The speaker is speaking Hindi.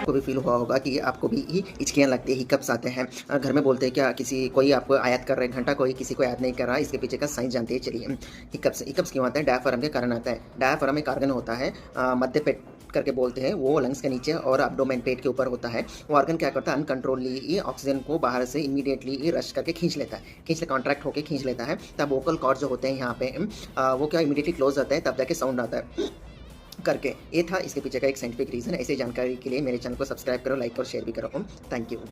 आपको भी फील हुआ होगा कि आपको भी हिचकियाँ लगती है, हिकअप्स आते हैं। घर में बोलते हैं क्या किसी कोई आपको याद कर रहा है, घंटा कोई किसी को याद नहीं कर रहा, इसके पीछे का साइंस जानते हैं चलिए। हिकअप्स हिकअप्स क्यों आते हैं? डायफ्राम के कारण आता है। डायफ्राम एक ऑर्गन होता है, मध्य पेट करके बोलते हैं, वो लंग्स के नीचे और एब्डोमेन पेट के ऊपर होता है। वो ऑर्गन क्या करता है, अनकंट्रोलली ऑक्सीजन को बाहर से इमीडिएटली रश करके खींच लेता है, कॉन्ट्रैक्ट होकर खींच लेता है। तब वोकल कॉर्ड जो होते हैं यहाँ पे वो क्या इमीडिएटली क्लोज होता है, तब जाके साउंड आता है करके। ये था इसके पीछे का एक साइंटिफिक रीज़न। ऐसी जानकारी के लिए मेरे चैनल को सब्सक्राइब करो, लाइक और शेयर भी करो। Thank you.